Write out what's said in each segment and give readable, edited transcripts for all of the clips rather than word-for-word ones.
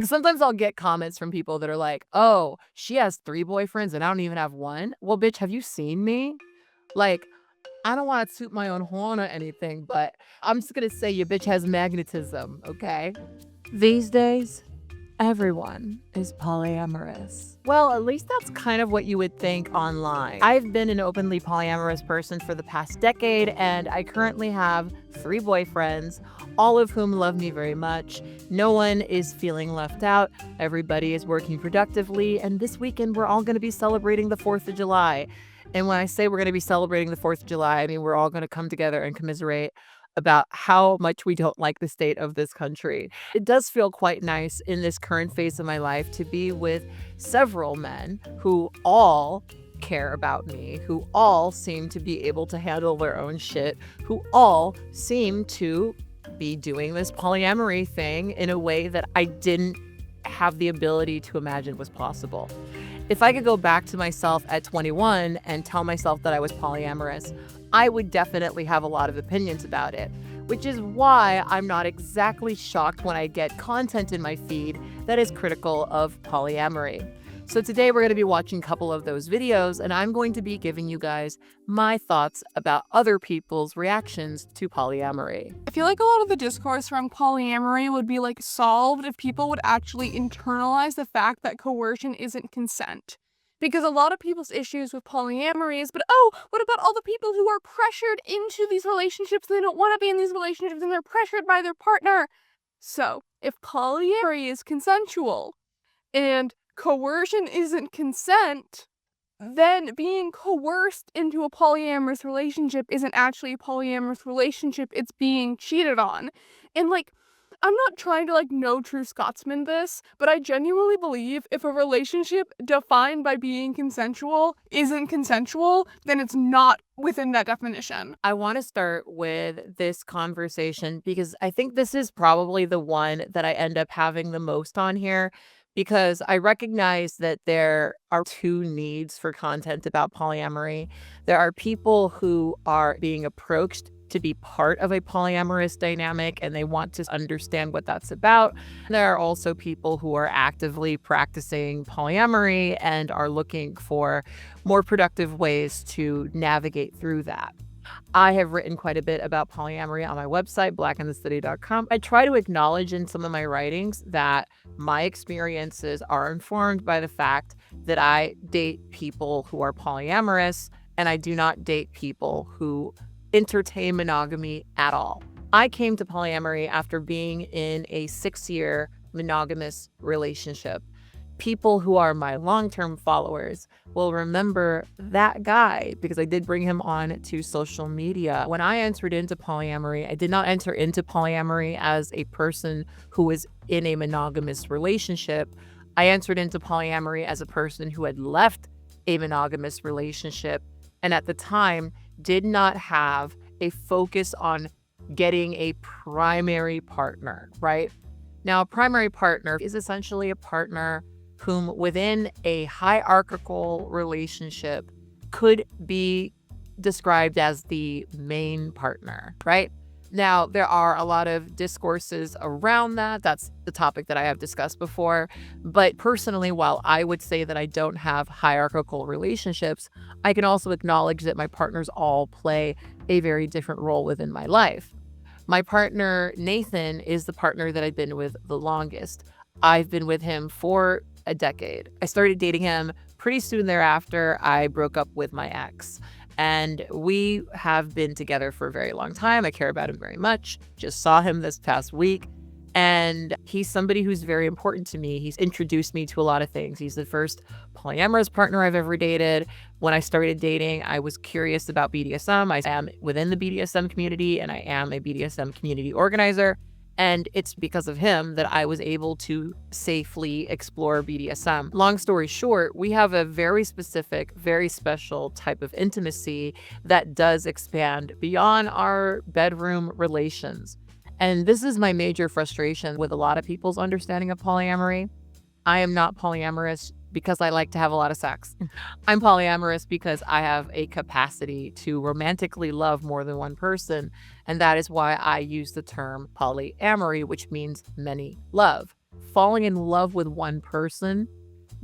Sometimes I'll get comments from people that are like, "Oh, she has 3 boyfriends and I don't even have 1." Well, bitch, have you seen me? Like, I don't wanna toot my own horn or anything, but I'm just gonna say your bitch has magnetism, okay? These days, everyone is polyamorous. Well, at least that's kind of what you would think online. I've been an openly polyamorous person for the past decade, and I currently have 3 boyfriends, all of whom love me very much. No one is feeling left out. Everybody is working productively, and this weekend we're all gonna be celebrating the 4th of July. And when I say we're gonna be celebrating the 4th of July, I mean we're all gonna come together and commiserate about how much we don't like the state of this country. It does feel quite nice in this current phase of my life to be with several men who all care about me, who all seem to be able to handle their own shit, who all seem to be doing this polyamory thing in a way that I didn't have the ability to imagine was possible. If I could go back to myself at 21 and tell myself that I was polyamorous, I would definitely have a lot of opinions about it, which is why I'm not exactly shocked when I get content in my feed that is critical of polyamory. So today we're going to be watching a couple of those videos, and I'm going to be giving you guys my thoughts about other people's reactions to polyamory. I feel like a lot of the discourse around polyamory would be like solved if people would actually internalize the fact that coercion isn't consent. Because a lot of people's issues with polyamory is, but oh, what about all the people who are pressured into these relationships? They don't want to be in these relationships and they're pressured by their partner. So, if polyamory is consensual and coercion isn't consent, then being coerced into a polyamorous relationship isn't actually a polyamorous relationship, it's being cheated on. And like, I'm not trying to no true Scotsman this, but I genuinely believe if a relationship defined by being consensual isn't consensual, then it's not within that definition. I want to start with this conversation because I think this is probably the one that I end up having the most on here, because I recognize that there are 2 needs for content about polyamory. There are people who are being approached to be part of a polyamorous dynamic and they want to understand what that's about. There are also people who are actively practicing polyamory and are looking for more productive ways to navigate through that. I have written quite a bit about polyamory on my website, blaqueandthecity.com. I try to acknowledge in some of my writings that my experiences are informed by the fact that I date people who are polyamorous, and I do not date people who entertain monogamy at all. I came to polyamory after being in a 6-year monogamous relationship. People who are my long-term followers will remember that guy because I did bring him on to social media. When I entered into polyamory, I did not enter into polyamory as a person who was in a monogamous relationship. I entered into polyamory as a person who had left a monogamous relationship and at the time did not have a focus on getting a primary partner, right? Now, a primary partner is essentially a partner whom within a hierarchical relationship could be described as the main partner, right? Now, there are a lot of discourses around that. That's the topic that I have discussed before. But personally, while I would say that I don't have hierarchical relationships, I can also acknowledge that my partners all play a very different role within my life. My partner, Nathan, is the partner that I've been with the longest. I've been with him for a decade. I started dating him pretty soon thereafter. I broke up with my ex. And we have been together for a very long time. I care about him very much. Just saw him this past week. And he's somebody who's very important to me. He's introduced me to a lot of things. He's the first polyamorous partner I've ever dated. When I started dating, I was curious about BDSM. I am within the BDSM community, and I am a BDSM community organizer. And it's because of him that I was able to safely explore BDSM. Long story short, we have a very specific, very special type of intimacy that does expand beyond our bedroom relations. And this is my major frustration with a lot of people's understanding of polyamory. I am not polyamorous because I like to have a lot of sex. I'm polyamorous because I have a capacity to romantically love more than one person. And that is why I use the term polyamory, which means many love. falling in love with one person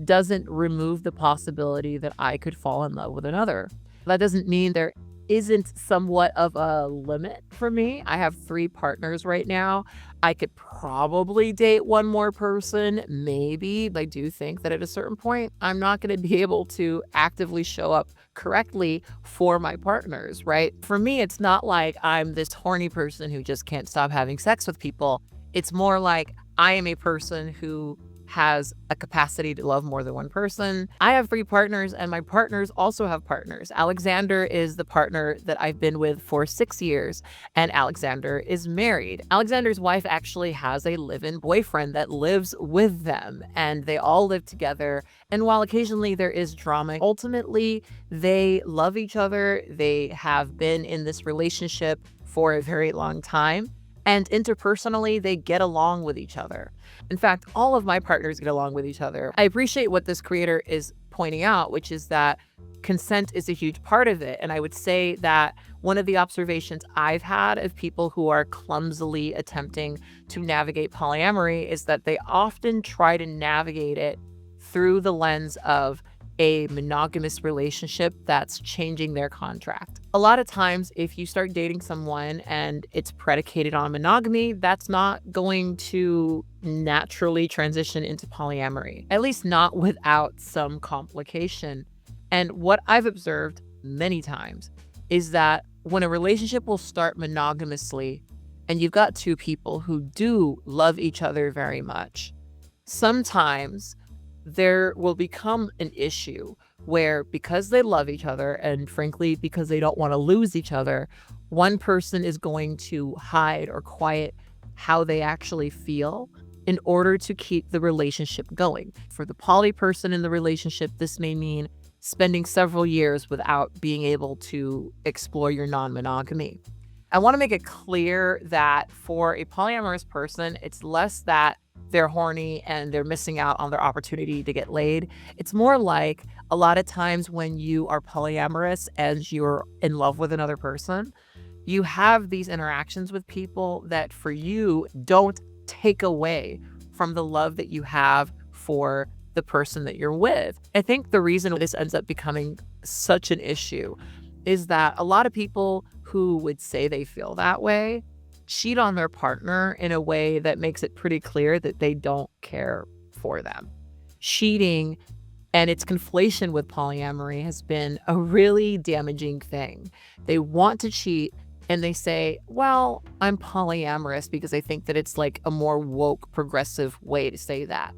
doesn't remove the possibility that I could fall in love with another. That doesn't mean there isn't somewhat of a limit for me. I have 3 partners right now. I could probably date one more person, maybe. I do think that at a certain point, I'm not going to be able to actively show up correctly for my partners, right? For me, it's not like I'm this horny person who just can't stop having sex with people. It's more like I am a person who has a capacity to love more than one person. I have 3 partners, and my partners also have partners. Alexander is the partner that I've been with for 6 years, and Alexander is married. Alexander's wife actually has a live-in boyfriend that lives with them, and they all live together. And while occasionally there is drama, ultimately they love each other. They have been in this relationship for a very long time. And interpersonally, they get along with each other. In fact, all of my partners get along with each other. I appreciate what this creator is pointing out, which is that consent is a huge part of it. And I would say that one of the observations I've had of people who are clumsily attempting to navigate polyamory is that they often try to navigate it through the lens of a monogamous relationship that's changing their contract. A lot of times, if you start dating someone and it's predicated on monogamy, that's not going to naturally transition into polyamory, at least not without some complication. And what I've observed many times is that when a relationship will start monogamously and you've got 2 people who do love each other very much, sometimes there will become an issue where, because they love each other and frankly because they don't want to lose each other, one person is going to hide or quiet how they actually feel in order to keep the relationship going. For the poly person in the relationship, this may mean spending several years without being able to explore your non-monogamy. I want to make it clear that for a polyamorous person, it's less that they're horny and they're missing out on their opportunity to get laid. It's more like a lot of times when you are polyamorous and you're in love with another person, you have these interactions with people that for you don't take away from the love that you have for the person that you're with. I think the reason this ends up becoming such an issue is that a lot of people who would say they feel that way cheat on their partner in a way that makes it pretty clear that they don't care for them. Cheating and its conflation with polyamory has been a really damaging thing. They want to cheat and they say, well, I'm polyamorous because I think that it's like a more woke, progressive way to say that.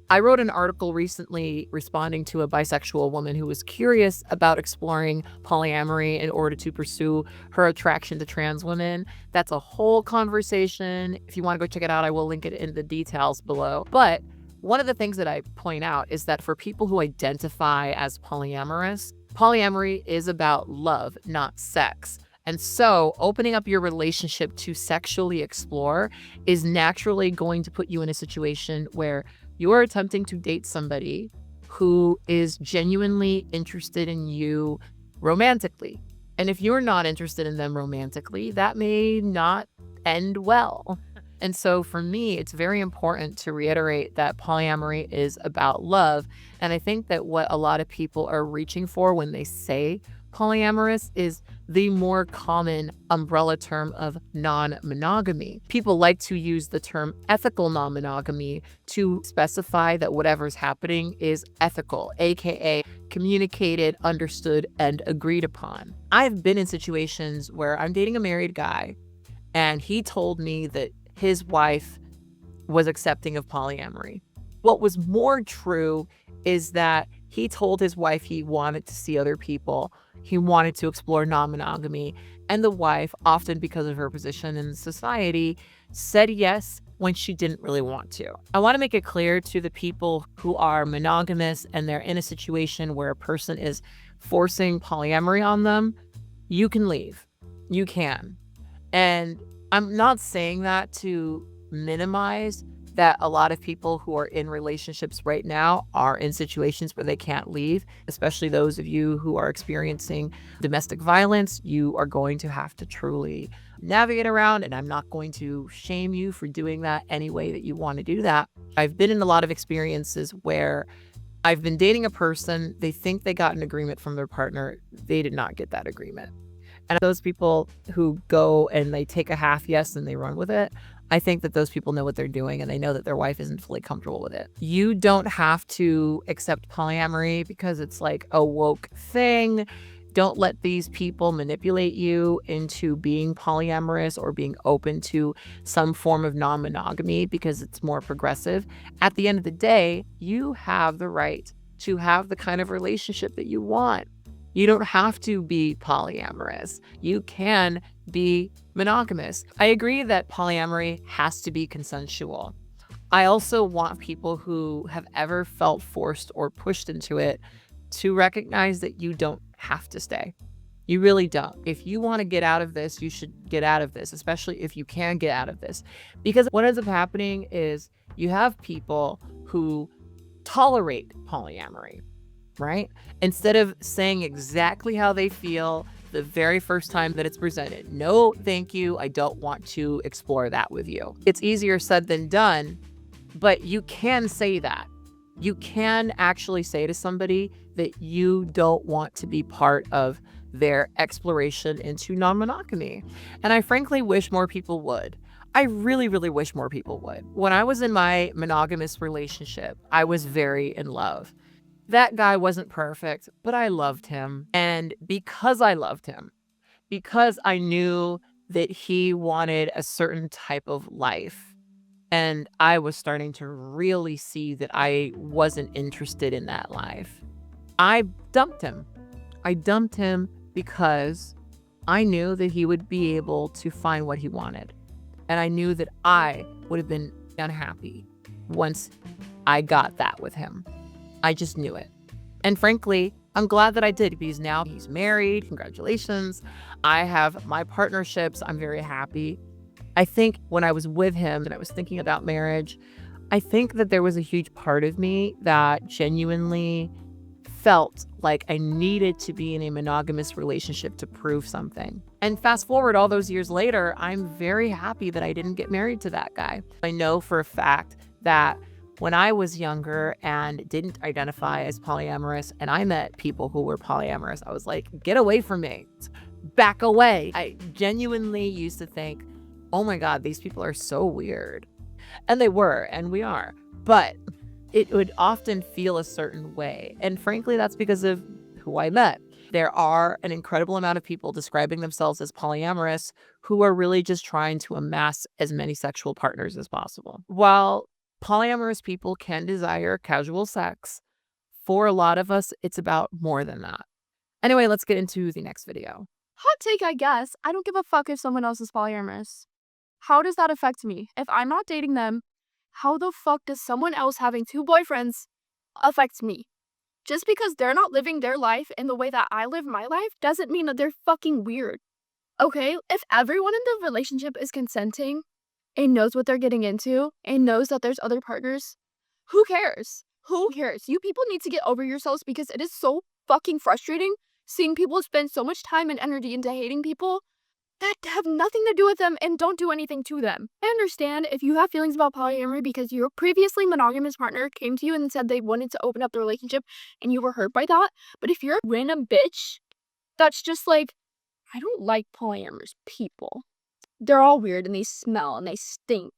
I wrote an article recently responding to a bisexual woman who was curious about exploring polyamory in order to pursue her attraction to trans women. That's a whole conversation. If you want to go check it out, I will link it in the details below. But one of the things that I point out is that for people who identify as polyamorous, polyamory is about love, not sex. And so opening up your relationship to sexually explore is naturally going to put you in a situation where you're attempting to date somebody who is genuinely interested in you romantically. And if you're not interested in them romantically, that may not end well. And so for me, it's very important to reiterate that polyamory is about love. And I think that what a lot of people are reaching for when they say polyamorous is the more common umbrella term of non-monogamy. People like to use the term ethical non-monogamy to specify that whatever's happening is ethical, aka communicated, understood, and agreed upon. I've been in situations where I'm dating a married guy and he told me that his wife was accepting of polyamory. What was more true is that he told his wife he wanted to see other people. He wanted to explore non-monogamy. And the wife, often because of her position in society, said yes when she didn't really want to. I want to make it clear to the people who are monogamous and they're in a situation where a person is forcing polyamory on them, you can leave. You can. And I'm not saying that to minimize that a lot of people who are in relationships right now are in situations where they can't leave, especially those of you who are experiencing domestic violence. You are going to have to truly navigate around, and I'm not going to shame you for doing that any way that you want to do that. I've been in a lot of experiences where I've been dating a person, they think they got an agreement from their partner, they did not get that agreement. And those people who go and they take a half yes and they run with it, I think that those people know what they're doing and they know that their wife isn't fully comfortable with it. You don't have to accept polyamory because it's like a woke thing. Don't let these people manipulate you into being polyamorous or being open to some form of non-monogamy because it's more progressive. At the end of the day, you have the right to have the kind of relationship that you want. You don't have to be polyamorous. You can be monogamous. I agree that polyamory has to be consensual. I also want people who have ever felt forced or pushed into it to recognize that you don't have to stay. You really don't. If you want to get out of this, you should get out of this, especially if you can get out of this. Because what ends up happening is you have people who tolerate polyamory, right? Instead of saying exactly how they feel the very first time that it's presented. No, thank you. I don't want to explore that with you. It's easier said than done, but you can say that. You can actually say to somebody that you don't want to be part of their exploration into non-monogamy. And I frankly wish more people would. I really, really wish more people would. When I was in my monogamous relationship, I was very in love. That guy wasn't perfect, but I loved him. And because I loved him, because I knew that he wanted a certain type of life, and I was starting to really see that I wasn't interested in that life, I dumped him. I dumped him because I knew that he would be able to find what he wanted. And I knew that I would have been unhappy once I got that with him. I just knew it. And frankly, I'm glad that I did because now he's married. Congratulations. I have my partnerships. I'm very happy. I think when I was with him and I was thinking about marriage, I think that there was a huge part of me that genuinely felt like I needed to be in a monogamous relationship to prove something. And fast forward all those years later, I'm very happy that I didn't get married to that guy. I know for a fact that when I was younger and didn't identify as polyamorous and I met people who were polyamorous, I was like, get away from me, back away. I genuinely used to think, oh my God, these people are so weird. And they were, and we are, but it would often feel a certain way. And frankly, that's because of who I met. There are an incredible amount of people describing themselves as polyamorous who are really just trying to amass as many sexual partners as possible. While polyamorous people can desire casual sex, for a lot of us, it's about more than that. Anyway, let's get into the next video. Hot take, I guess. I don't give a fuck if someone else is polyamorous. How does that affect me? If I'm not dating them, how the fuck does someone else having 2 boyfriends affect me? Just because they're not living their life in the way that I live my life doesn't mean that they're fucking weird. Okay? If everyone in the relationship is consenting and knows what they're getting into and knows that there's other partners, who cares? Who cares? You people need to get over yourselves because it is so fucking frustrating seeing people spend so much time and energy into hating people that have nothing to do with them and don't do anything to them. I understand if you have feelings about polyamory because your previously monogamous partner came to you and said they wanted to open up the relationship and you were hurt by that. But if you're a random bitch, that's just like, I don't like polyamorous people. They're all weird and they smell and they stink.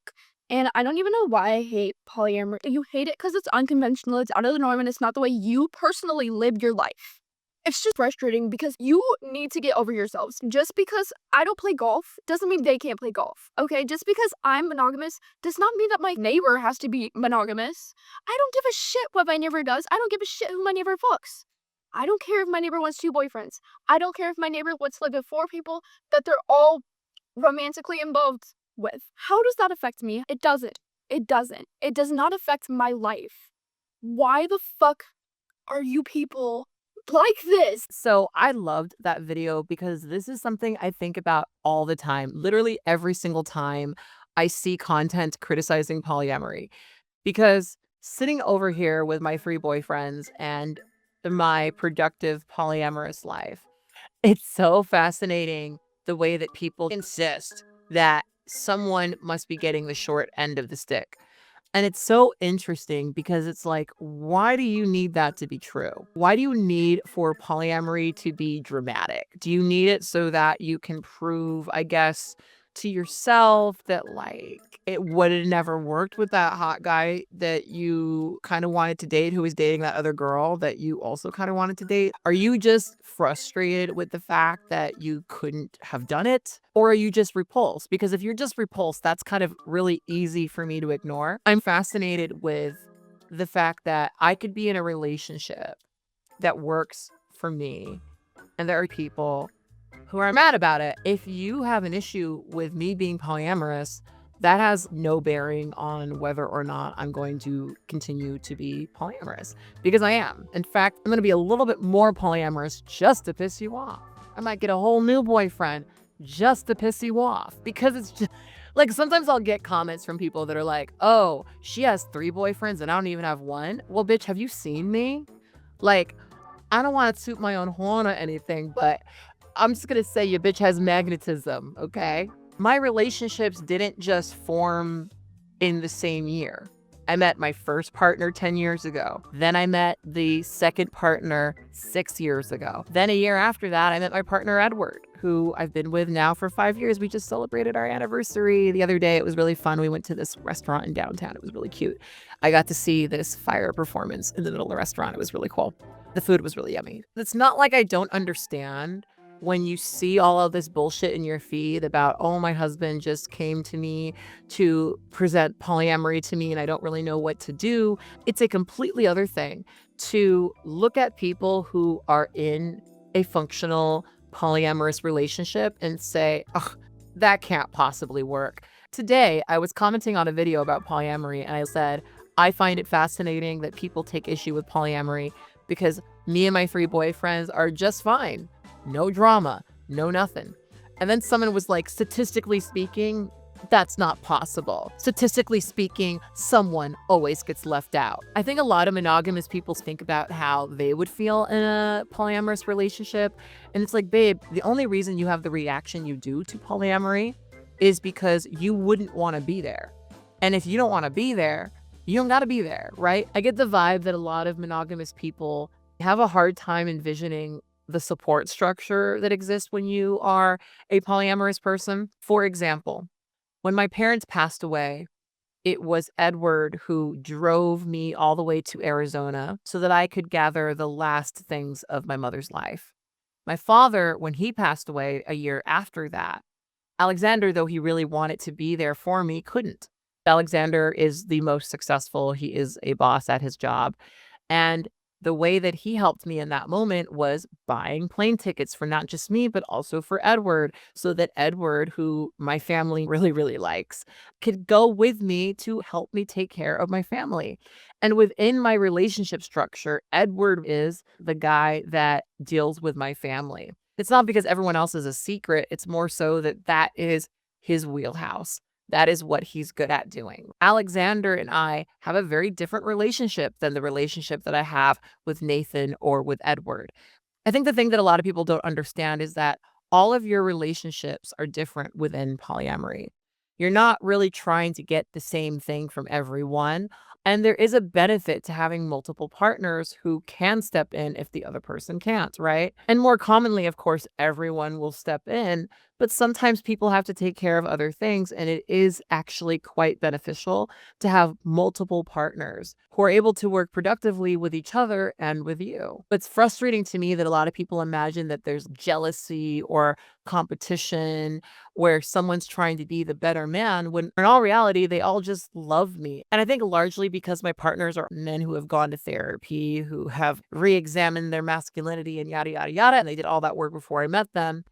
And I don't even know why I hate polyamory. You hate it because it's unconventional, it's out of the norm, and it's not the way you personally live your life. It's just frustrating because you need to get over yourselves. Just because I don't play golf doesn't mean they can't play golf, okay? Just because I'm monogamous does not mean that my neighbor has to be monogamous. I don't give a shit what my neighbor does. I don't give a shit who my neighbor fucks. I don't care if my neighbor wants 2 boyfriends. I don't care if my neighbor wants to live with 4 people that they're all romantically involved with. How does that affect me? It doesn't. It doesn't. It does not affect my life. Why the fuck are you people like this? So I loved that video because this is something I think about all the time, literally every single time I see content criticizing polyamory because sitting over here with my 3 boyfriends and my productive polyamorous life, it's so fascinating the way that people insist that someone must be getting the short end of the stick. And it's so interesting because it's like, why do you need that to be true? Why do you need for polyamory to be dramatic? Do you need it so that you can prove, I guess, to yourself that like it would have never worked with that hot guy that you kind of wanted to date who was dating that other girl that you also kind of wanted to date? Are you just frustrated with the fact that you couldn't have done it? Or are you just repulsed? Because if you're just repulsed, that's kind of really easy for me to ignore. I'm fascinated with the fact that I could be in a relationship that works for me, and there are people who are mad about it. If you have an issue with me being polyamorous, that has no bearing on whether or not I'm going to continue to be polyamorous, because I am. In fact, I'm going to be a little bit more polyamorous just to piss you off. I might get a whole new boyfriend just to piss you off, because it's just like sometimes I'll get comments from people that are like, oh, she has 3 boyfriends and I don't even have one. Well, bitch, have you seen me? Like, I don't want to toot my own horn or anything, but I'm just gonna say your bitch has magnetism, okay? My relationships didn't just form in the same year. I met my first partner 10 years ago. Then I met the second partner 6 years ago. Then a year after that, I met my partner Edward, who I've been with now for 5 years. We just celebrated our anniversary the other day. It was really fun. We went to this restaurant in downtown. It was really cute. I got to see this fire performance in the middle of the restaurant. It was really cool. The food was really yummy. It's not like I don't understand when you see all of this bullshit in your feed about, oh, my husband just came to me to present polyamory to me and I don't really know what to do. It's a completely other thing to look at people who are in a functional polyamorous relationship and say, oh, that can't possibly work. Today, I was commenting on a video about polyamory and I said, I find it fascinating that people take issue with polyamory because me and my 3 boyfriends are just fine. No drama, no nothing. And then someone was like, statistically speaking, that's not possible. Statistically speaking, someone always gets left out. I think a lot of monogamous people think about how they would feel in a polyamorous relationship. And it's like, babe, the only reason you have the reaction you do to polyamory is because you wouldn't want to be there. And if you don't want to be there, you don't got to be there, right? I get the vibe that a lot of monogamous people have a hard time envisioning the support structure that exists when you are a polyamorous person. For example, when my parents passed away, it was Edward who drove me all the way to Arizona so that I could gather the last things of my mother's life. My father, when he passed away a year after that, Alexander, though he really wanted to be there for me, couldn't. Alexander is the most successful. He is a boss at his job. And the way that he helped me in that moment was buying plane tickets for not just me, but also for Edward, so that Edward, who my family really, really likes, could go with me to help me take care of my family. And within my relationship structure, Edward is the guy that deals with my family. It's not because everyone else is a secret. It's more so that that is his wheelhouse. That is what he's good at doing. Alexander and I have a very different relationship than the relationship that I have with Nathan or with Edward. I think the thing that a lot of people don't understand is that all of your relationships are different within polyamory. You're not really trying to get the same thing from everyone. And there is a benefit to having multiple partners who can step in if the other person can't, right? And more commonly, of course, everyone will step in, but sometimes people have to take care of other things. And it is actually quite beneficial to have multiple partners who are able to work productively with each other and with you. But it's frustrating to me that a lot of people imagine that there's jealousy or competition where someone's trying to be the better man, when in all reality, they all just love me. And I think largely because my partners are men who have gone to therapy, who have re-examined their masculinity and yada, yada, yada, and they did all that work before I met them,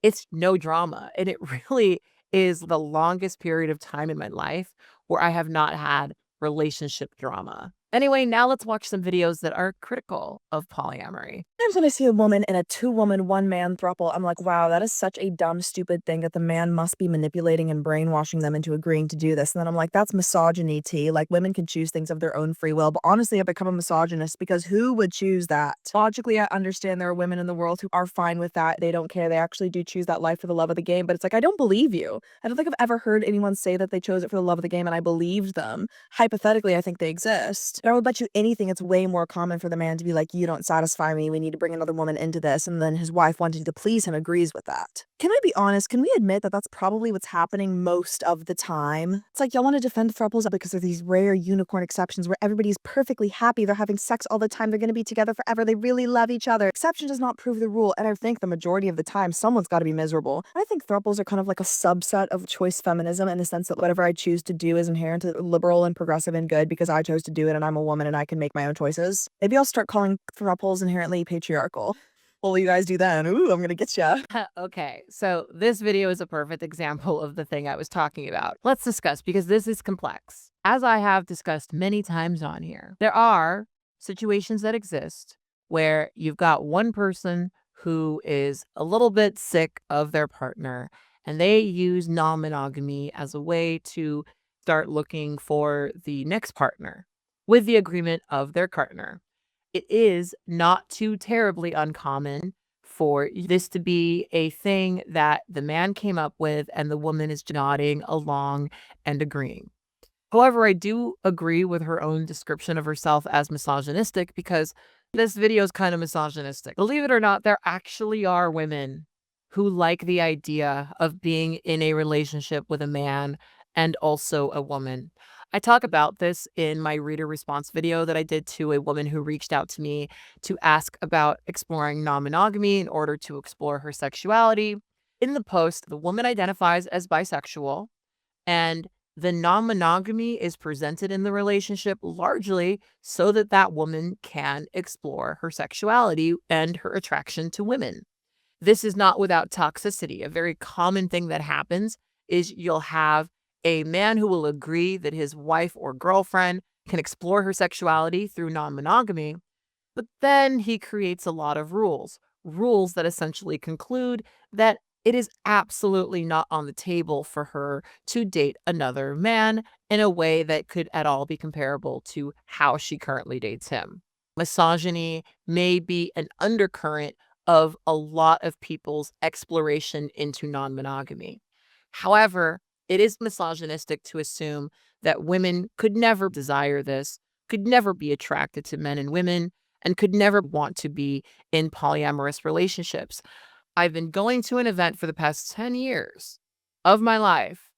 it's no drama. And it really is the longest period of time in my life where I have not had relationship drama. Anyway, now let's watch some videos that are critical of polyamory. Sometimes when I see a woman in a two-woman, one-man throuple, I'm like, wow, that is such a dumb, stupid thing that the man must be manipulating and brainwashing them into agreeing to do this. And then I'm like, that's misogyny, T. Like, women can choose things of their own free will. But honestly, I've become a misogynist because who would choose that? Logically, I understand there are women in the world who are fine with that. They don't care. They actually do choose that life for the love of the game. But it's like, I don't believe you. I don't think I've ever heard anyone say that they chose it for the love of the game and I believed them. Hypothetically, I think they exist. But I would bet you anything it's way more common for the man to be like, you don't satisfy me. We need to bring another woman into this. And then his wife wanting to please him agrees with that. Can I be honest? Can we admit that that's probably what's happening most of the time? It's like y'all want to defend throuples because they're these rare unicorn exceptions where everybody's perfectly happy. They're having sex all the time. They're going to be together forever. They really love each other. Exception does not prove the rule. And I think the majority of the time, someone's got to be miserable. I think throuples are kind of like a subset of choice feminism in the sense that whatever I choose to do is inherently liberal and progressive and good because I chose to do it and I'm a woman and I can make my own choices. Maybe I'll start calling throuples inherently patriarchal. What will you guys do then? Ooh, I'm gonna get ya. Okay, so this video is a perfect example of the thing I was talking about. Let's discuss because this is complex. As I have discussed many times on here, there are situations that exist where you've got one person who is a little bit sick of their partner and they use non-monogamy as a way to start looking for the next partner with the agreement of their partner. It is not too terribly uncommon for this to be a thing that the man came up with and the woman is nodding along and agreeing. However, I do agree with her own description of herself as misogynistic because this video is kind of misogynistic. Believe it or not, there actually are women who like the idea of being in a relationship with a man and also a woman. I talk about this in my reader response video that I did to a woman who reached out to me to ask about exploring non-monogamy in order to explore her sexuality. In the post, the woman identifies as bisexual and the non-monogamy is presented in the relationship largely so that that woman can explore her sexuality and her attraction to women. This is not without toxicity. A very common thing that happens is you'll have a man who will agree that his wife or girlfriend can explore her sexuality through non-monogamy, but then he creates a lot of rules that essentially conclude that it is absolutely not on the table for her to date another man in a way that could at all be comparable to how she currently dates him. Misogyny may be an undercurrent of a lot of people's exploration into non-monogamy. However, it is misogynistic to assume that women could never desire this, could never be attracted to men and women, and could never want to be in polyamorous relationships. I've been going to an event for the past 10 years of my life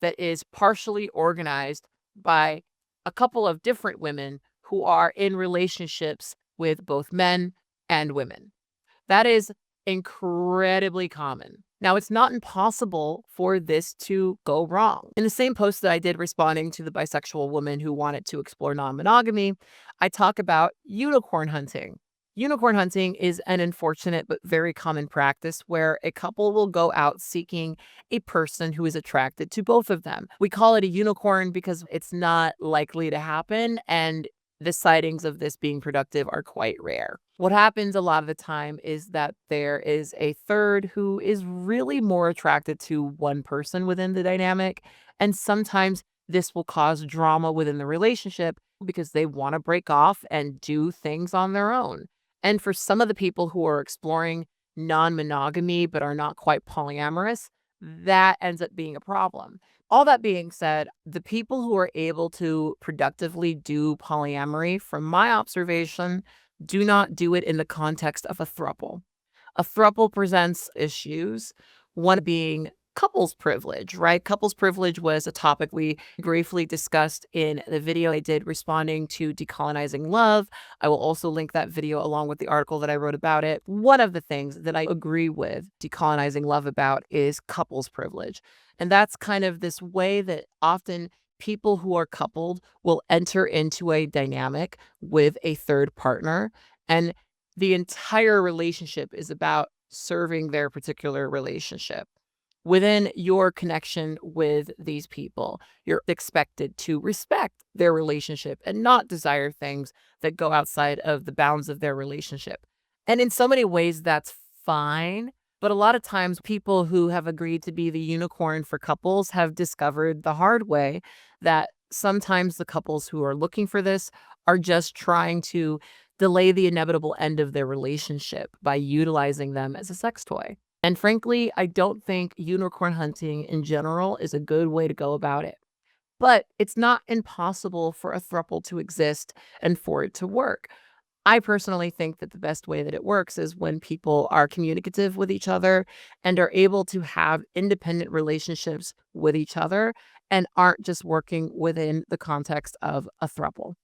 that is partially organized by a couple of different women who are in relationships with both men and women. That is incredibly common. Now, it's not impossible for this to go wrong. In the same post that I did responding to the bisexual woman who wanted to explore non-monogamy, I talk about unicorn hunting. Unicorn hunting is an unfortunate but very common practice where a couple will go out seeking a person who is attracted to both of them. We call it a unicorn because it's not likely to happen, and the sightings of this being productive are quite rare. What happens a lot of the time is that there is a third who is really more attracted to one person within the dynamic, and sometimes this will cause drama within the relationship because they want to break off and do things on their own. And for some of the people who are exploring non-monogamy but are not quite polyamorous, that ends up being a problem. All that being said, the people who are able to productively do polyamory, from my observation, do not do it in the context of a throuple. A throuple presents issues, one being couples privilege, right? Couples privilege was a topic we briefly discussed in the video I did responding to decolonizing love. I will also link that video along with the article that I wrote about it. One of the things that I agree with decolonizing love about is couples privilege. And that's kind of this way that often people who are coupled will enter into a dynamic with a third partner, and the entire relationship is about serving their particular relationship. within your connection with these people, you're expected to respect their relationship and not desire things that go outside of the bounds of their relationship. And in so many ways, that's fine. But a lot of times, people who have agreed to be the unicorn for couples have discovered the hard way that sometimes the couples who are looking for this are just trying to delay the inevitable end of their relationship by utilizing them as a sex toy. And frankly, I don't think unicorn hunting in general is a good way to go about it. But it's not impossible for a throuple to exist and for it to work. I personally think that the best way that it works is when people are communicative with each other and are able to have independent relationships with each other and aren't just working within the context of a throuple.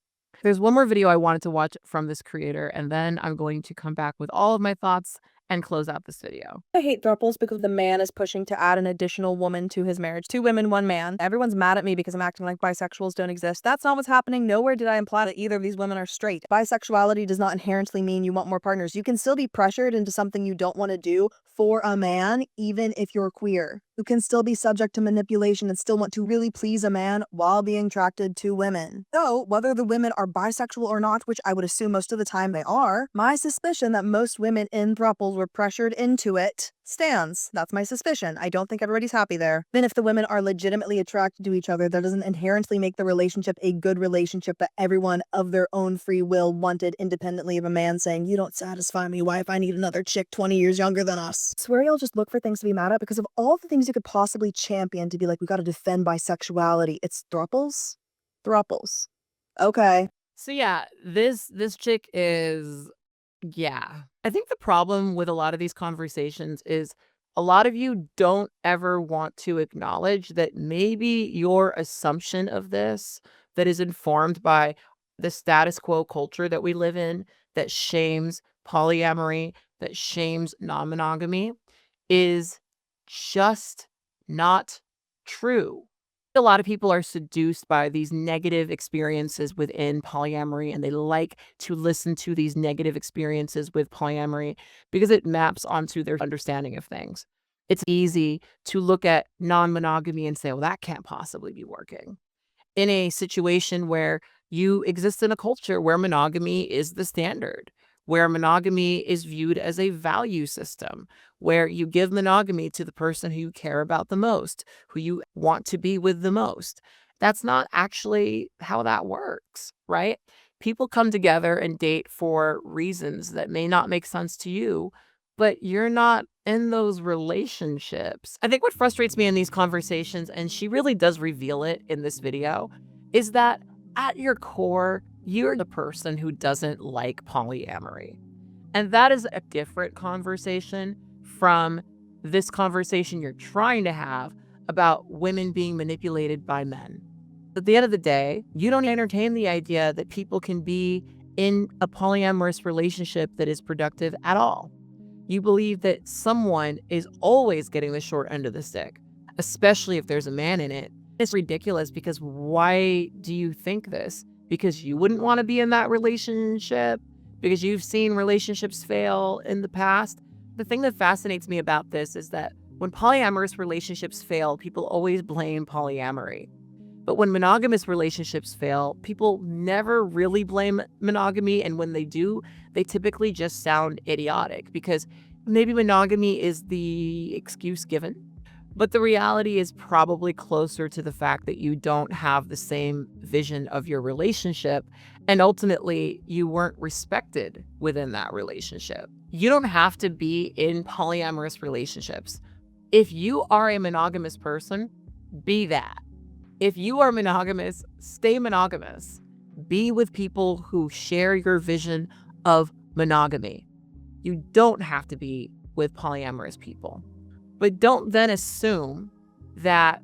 There's one more video I wanted to watch from this creator, and then I'm going to come back with all of my thoughts and close out this video. I hate thruples because the man is pushing to add an additional woman to his marriage. 2 women, 1 man. Everyone's mad at me because I'm acting like bisexuals don't exist. That's not what's happening. Nowhere did I imply that either of these women are straight. Bisexuality does not inherently mean you want more partners. You can still be pressured into something you don't want to do for a man, even if you're queer. You can still be subject to manipulation and still want to really please a man while being attracted to women. So, whether the women are bisexual or not, which I would assume most of the time they are, my suspicion that most women in thruples were pressured into it stands. That's my suspicion. I don't think everybody's happy there. Then if the women are legitimately attracted to each other, that doesn't inherently make the relationship a good relationship that everyone of their own free will wanted independently of a man saying, you don't satisfy me, why if I need another chick 20 years younger than us? I swear y'all just look for things to be mad at because of all the things you could possibly champion to be like, we gotta defend bisexuality. It's thruples? Thruples. Okay. So yeah, this chick is yeah. I think the problem with a lot of these conversations is a lot of you don't ever want to acknowledge that maybe your assumption of this that is informed by the status quo culture that we live in that shames polyamory, that shames non-monogamy is just not true. A lot of people are seduced by these negative experiences within polyamory, and they like to listen to these negative experiences with polyamory because it maps onto their understanding of things. It's easy to look at non-monogamy and say, well, that can't possibly be working. In a situation where you exist in a culture where monogamy is the standard, where monogamy is viewed as a value system, where you give monogamy to the person who you care about the most, who you want to be with the most. That's not actually how that works, right? People come together and date for reasons that may not make sense to you, but you're not in those relationships. I think what frustrates me in these conversations, and she really does reveal it in this video, is that at your core, you're the person who doesn't like polyamory. And that is a different conversation from this conversation you're trying to have about women being manipulated by men. At the end of the day, you don't entertain the idea that people can be in a polyamorous relationship that is productive at all. You believe that someone is always getting the short end of the stick, especially if there's a man in it. It's ridiculous because why do you think this? Because you wouldn't want to be in that relationship? Because you've seen relationships fail in the past? The thing that fascinates me about this is that when polyamorous relationships fail, people always blame polyamory. But when monogamous relationships fail, people never really blame monogamy. And when they do, they typically just sound idiotic because maybe monogamy is the excuse given. But the reality is probably closer to the fact that you don't have the same vision of your relationship. And ultimately, you weren't respected within that relationship. You don't have to be in polyamorous relationships. If you are a monogamous person, be that. If you are monogamous, stay monogamous. Be with people who share your vision of monogamy. You don't have to be with polyamorous people. But don't then assume that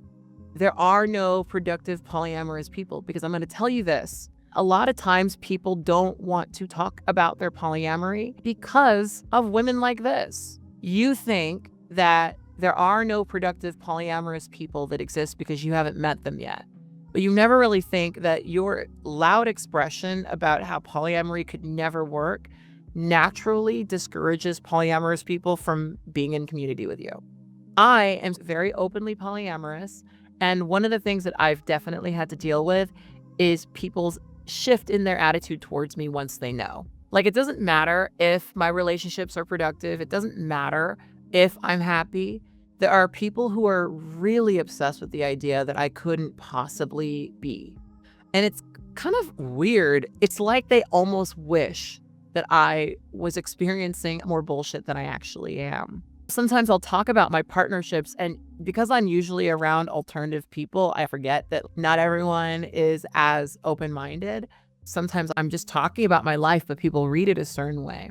there are no productive polyamorous people, because I'm going to tell you this. A lot of times people don't want to talk about their polyamory because of women like this. You think that there are no productive polyamorous people that exist because you haven't met them yet. But you never really think that your loud expression about how polyamory could never work naturally discourages polyamorous people from being in community with you. I am very openly polyamorous, and one of the things that I've definitely had to deal with is people's shift in their attitude towards me once they know. Like, it doesn't matter if my relationships are productive, it doesn't matter if I'm happy. There are people who are really obsessed with the idea that I couldn't possibly be. And it's kind of weird. It's like they almost wish that I was experiencing more bullshit than I actually am. Sometimes I'll talk about my partnerships, and because I'm usually around alternative people, I forget that not everyone is as open-minded. Sometimes I'm just talking about my life, but people read it a certain way.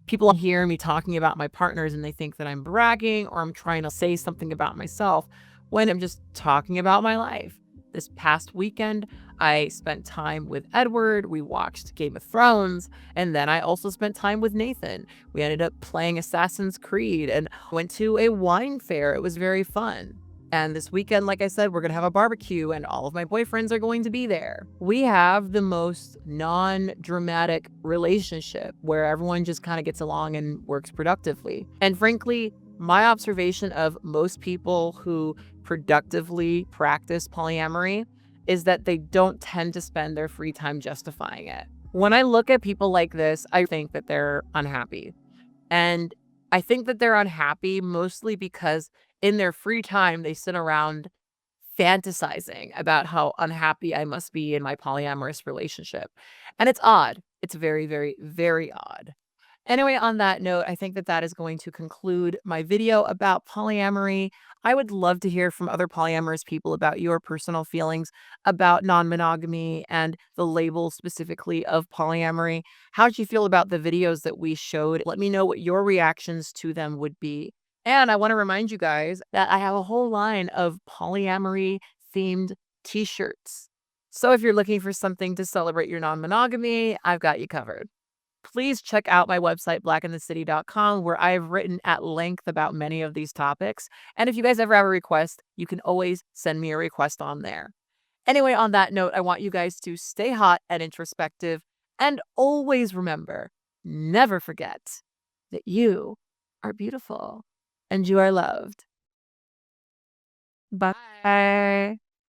People hear me talking about my partners and they think that I'm bragging or I'm trying to say something about myself when I'm just talking about my life. This past weekend, I spent time with Edward. We watched Game of Thrones. And then I also spent time with Nathan. We ended up playing Assassin's Creed and went to a wine fair. It was very fun. And this weekend, like I said, we're going to have a barbecue and all of my boyfriends are going to be there. We have the most non-dramatic relationship where everyone just kind of gets along and works productively. And frankly, my observation of most people who productively practice polyamory is that they don't tend to spend their free time justifying it. When I look at people like this, I think that they're unhappy. And I think that they're unhappy mostly because in their free time, they sit around fantasizing about how unhappy I must be in my polyamorous relationship. And it's odd. It's very, very, very odd. Anyway, on that note, I think that that is going to conclude my video about polyamory. I would love to hear from other polyamorous people about your personal feelings about non-monogamy and the label specifically of polyamory. How did you feel about the videos that we showed? Let me know what your reactions to them would be. And I want to remind you guys that I have a whole line of polyamory themed t-shirts. So if you're looking for something to celebrate your non-monogamy, I've got you covered. Please check out my website, blackeinthecity.com, where I've written at length about many of these topics. And if you guys ever have a request, you can always send me a request on there. Anyway, on that note, I want you guys to stay hot and introspective, and always remember, never forget that you are beautiful and you are loved. Bye.